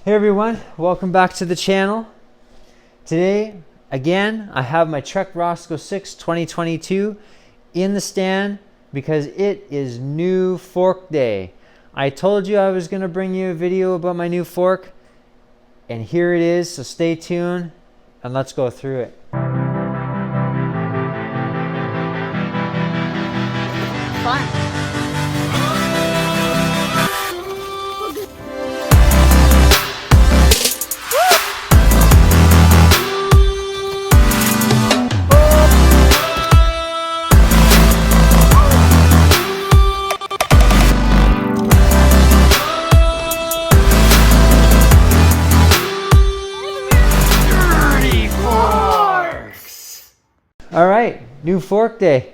Hey everyone, welcome back to the channel. Today, again, I have my Trek Roscoe 6 2022 in the stand because it is new fork day. I told you I was going to bring you a video about my new fork, and here it is, so stay tuned and let's go through it. Fun. All right, new fork day.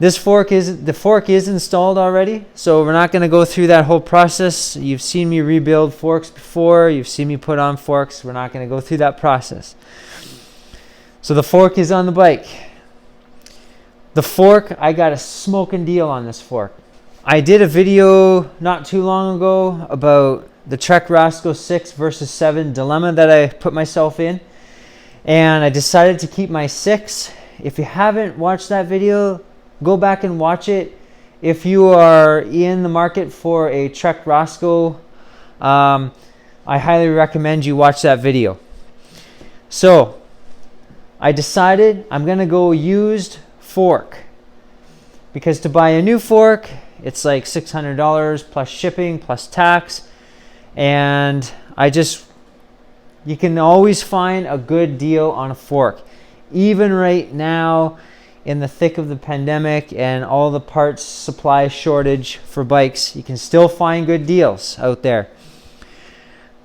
The fork is installed already, so we're not going to go through that whole process. You've seen me rebuild forks before. You've seen me put on forks. We're not going to go through that process. So the fork is on the bike. The fork, I got a smoking deal on this fork. I did a video not too long ago about the Trek Roscoe 6 versus 7 dilemma that I put myself in. And I decided to keep my 6. If you haven't watched that video, go back and watch it. If you are in the market for a Trek Roscoe, I highly recommend you watch that video. So I decided I'm going to go used fork, because to buy a new fork, it's like $600 plus shipping plus tax. And you can always find a good deal on a fork. Even right now, in the thick of the pandemic and all the parts supply shortage for bikes, you can still find good deals out there.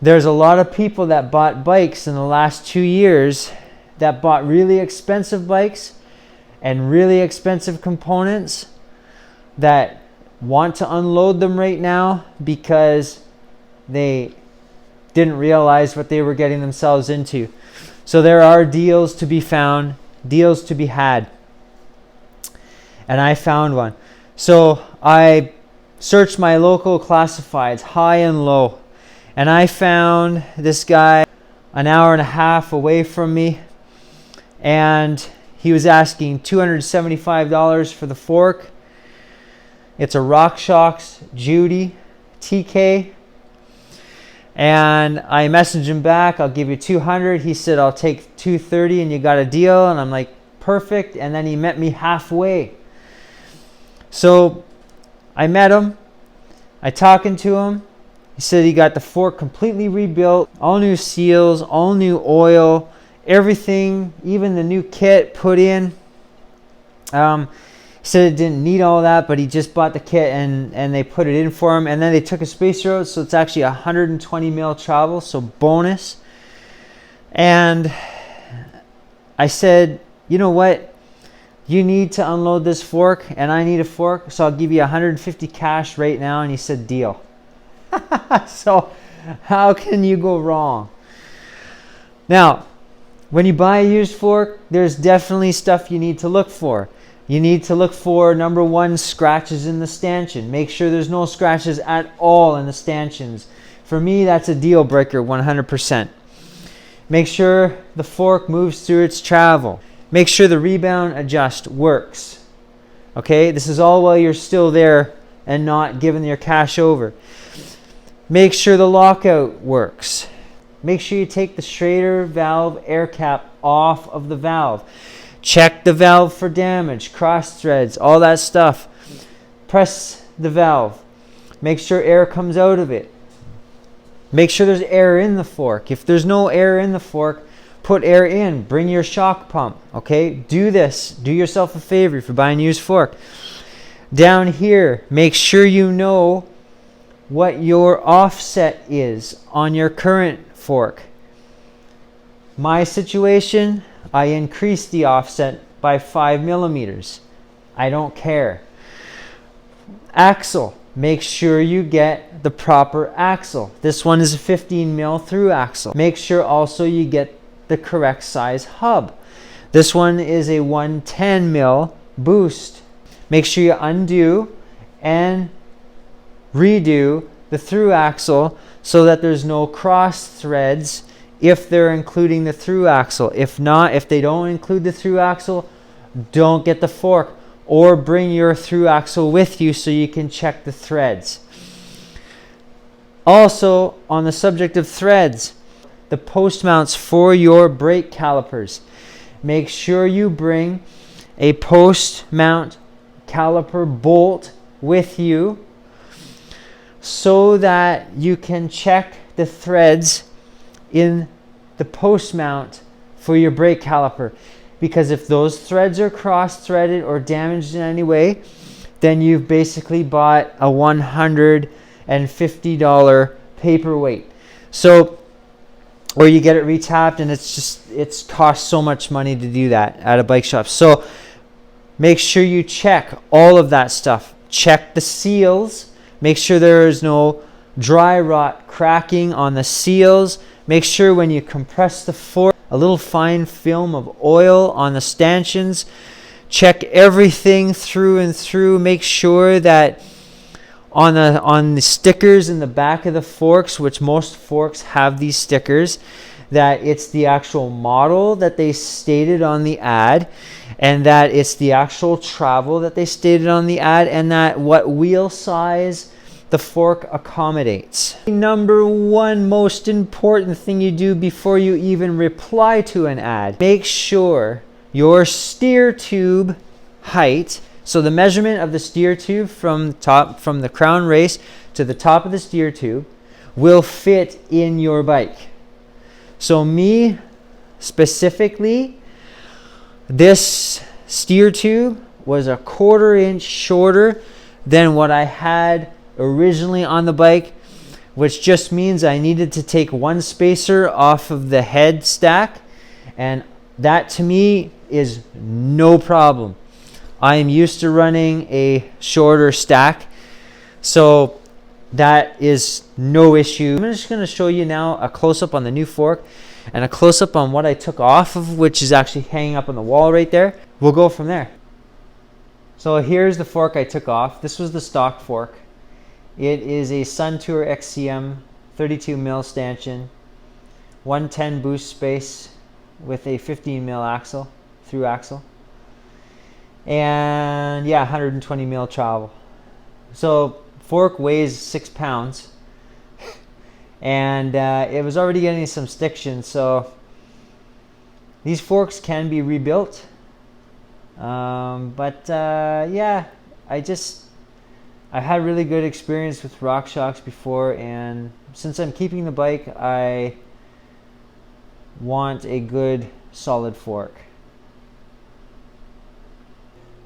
There's a lot of people that bought bikes in the last 2 years that bought really expensive bikes and really expensive components that want to unload them right now because they didn't realize what they were getting themselves into. So there are deals to be found, deals to be had. And I found one. So I searched my local classifieds, high and low. And I found this guy an hour and a half away from me. And he was asking $275 for the fork. It's a RockShox Judy TK. And I messaged him back, I'll give you $200. He said, I'll take $230 and you got a deal. And I'm like, perfect. And then he met me halfway. So I met him. I talking to him. He said he got the fork completely rebuilt, all new seals, all new oil, everything, even the new kit put in. He said it didn't need all that, but he just bought the kit and they put it in for him. And then they took a spacer out, so it's actually 120 mil travel, so bonus. And I said, you know what? You need to unload this fork, and I need a fork, so I'll give you 150 cash right now. And he said, deal. So how can you go wrong? Now, when you buy a used fork, there's definitely stuff you need to look for. You need to look for, number one, scratches in the stanchion. Make sure there's no scratches at all in the stanchions. For me, that's a deal breaker, 100%. Make sure the fork moves through its travel. Make sure the rebound adjust works. Okay, this is all while you're still there and not giving your cash over. Make sure the lockout works. Make sure you take the Schrader valve air cap off of the valve. Check the valve for damage, cross threads, all that stuff. Press the valve. Make sure air comes out of it. Make sure there's air in the fork. If there's no air in the fork, put air in. Bring your shock pump. Okay, do this. Do yourself a favor if you're buying a used fork. Down here, make sure you know what your offset is on your current fork. My situation, I increased the offset by 5 millimeters. I don't care. Axle, make sure you get the proper axle. This one is a 15 mil through axle. Make sure also you get the correct size hub. This one is a 110 mil boost. Make sure you undo and redo the through axle so that there's no cross threads if they're including the through axle. If not, if they don't include the through axle, don't get the fork, or bring your through axle with you so you can check the threads. Also, on the subject of threads, the post mounts for your brake calipers. Make sure you bring a post mount caliper bolt with you so that you can check the threads in the post mount for your brake caliper. Because if those threads are cross-threaded or damaged in any way, then you've basically bought a $150 paperweight. So, or you get it retapped, and it's cost so much money to do that at a bike shop. So make sure you check all of that stuff. Check the seals. Make sure there is no dry rot cracking on the seals. Make sure when you compress the fork, a little fine film of oil on the stanchions. Check everything through and through. Make sure that on the stickers in the back of the forks, which most forks have these stickers, that it's the actual model that they stated on the ad, and that it's the actual travel that they stated on the ad, and that what wheel size the fork accommodates. Number one most important thing you do before you even reply to an ad, make sure your steer tube height, so the measurement of the steer tube from the crown race to the top of the steer tube, will fit in your bike. So me specifically, this steer tube was a 1/4 inch shorter than what I had originally on the bike, which just means I needed to take one spacer off of the head stack, and that to me is no problem. I am used to running a shorter stack, so that is no issue. I'm just going to show you now a close-up on the new fork and a close-up on what I took off of, which is actually hanging up on the wall right there. We'll go from there. So here's the fork I took off. This was the stock fork. It is a Suntour XCM 32 mil stanchion, 110 boost space with a 15 mil axle, through axle, and yeah, 120 mil travel. So fork weighs 6 pounds, and it was already getting some stiction. So these forks can be rebuilt, yeah, I had really good experience with RockShox before, and since I'm keeping the bike, I want a good solid fork.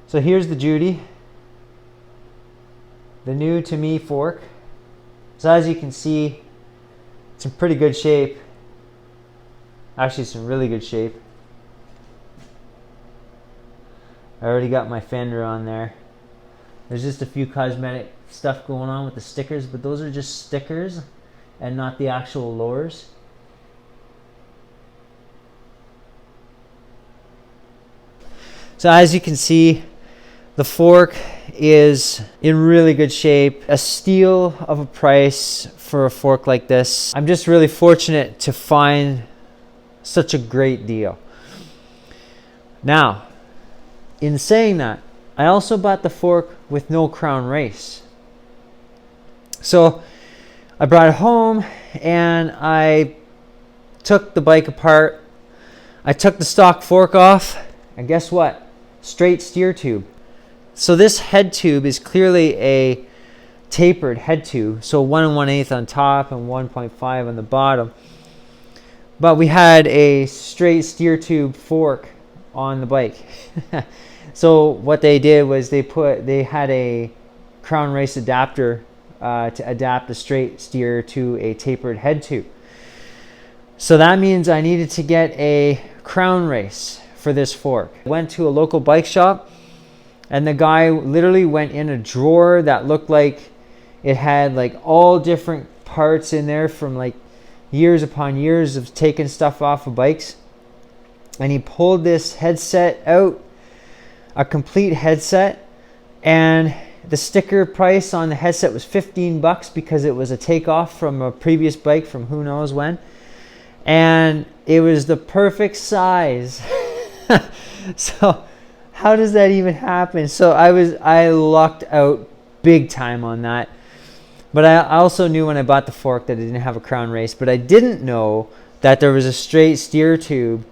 So here's the Judy, the new to me fork. So as you can see, it's in pretty good shape. Actually, it's in really good shape. I already got my fender on there. There's just a few cosmetic stuff going on with the stickers, but those are just stickers and not the actual lowers. So as you can see, the fork is in really good shape. A steal of a price for a fork like this. I'm just really fortunate to find such a great deal. Now, in saying that, I also bought the fork with no crown race. So I brought it home and I took the bike apart. I took the stock fork off, and guess what? Straight steer tube. So this head tube is clearly a tapered head tube. So 1 1/8 on top and 1.5 on the bottom. But we had a straight steer tube fork on the bike. So what they did was they had a crown race adapter to adapt the straight steer to a tapered head tube. So that means I needed to get a crown race for this fork. I went to a local bike shop, and the guy literally went in a drawer that looked like it had like all different parts in there from like years upon years of taking stuff off of bikes. And he pulled this headset out, a complete headset, and The sticker price on the headset was 15 bucks because it was a takeoff from a previous bike from who knows when. And it was the perfect size. So how does that even happen? So I lucked out big time on that. But I also knew when I bought the fork that it didn't have a crown race, but I didn't know that there was a straight steer tube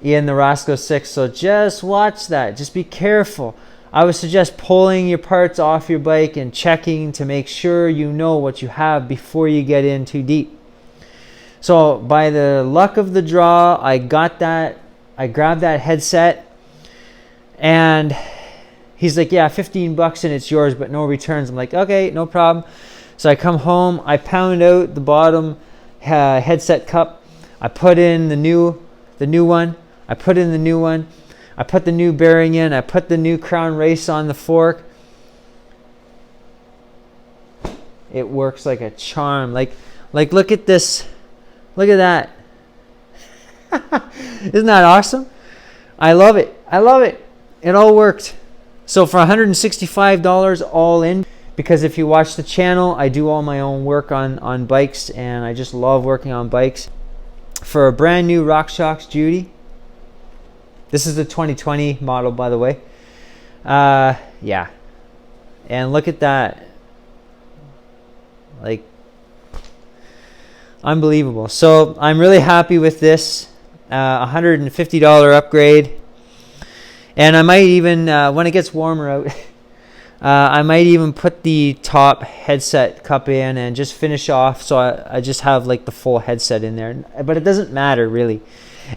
in the Roscoe 6. So just watch that. Just be careful. I would suggest pulling your parts off your bike and checking to make sure you know what you have before you get in too deep. So by the luck of the draw, I got that. I grabbed that headset, and he's like, yeah, 15 bucks and it's yours, but no returns. I'm like, okay, no problem. So I come home, I pound out the bottom headset cup. I put in the new one. I put in the new one. I put the new bearing in. I put the new crown race on the fork. It works like a charm. Like look at this. Look at that. Isn't that awesome? I love it. I love it. It all worked. So for $165 all in, because if you watch the channel, I do all my own work on bikes, and I just love working on bikes. For a brand new RockShox Judy, this is the 2020 model, by the way. Yeah. And look at that. Like, unbelievable. So I'm really happy with this. $150 upgrade. And I might even, when it gets warmer out, I might even put the top headset cup in and just finish off, so I just have like the full headset in there. But it doesn't matter really.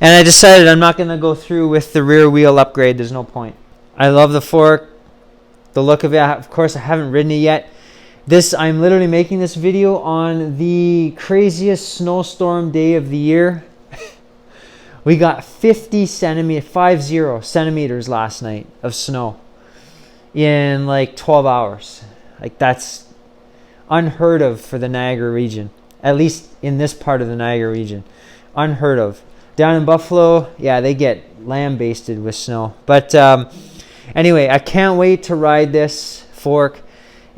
And I decided I'm not going to go through with the rear wheel upgrade. There's no point. I love the fork, the look of it. Of course, I haven't ridden it yet. I'm literally making this video on the craziest snowstorm day of the year. We got 50 centimeters last night of snow in like 12 hours. Like, that's unheard of for the Niagara region, at least in this part of the Niagara region. Unheard of. Down in Buffalo, yeah, they get lambasted with snow. But anyway, I can't wait to ride this fork,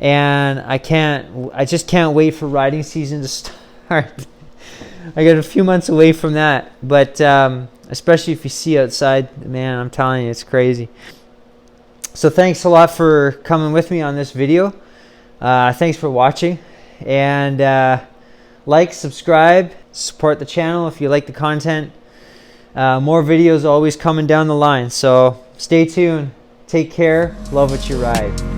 and I just can't wait for riding season to start. I got a few months away from that, but especially if you see outside, man, I'm telling you, it's crazy. So thanks a lot for coming with me on this video. Thanks for watching, and like, subscribe, support the channel if you like the content. More videos always coming down the line, so stay tuned. Take care. Love what you ride.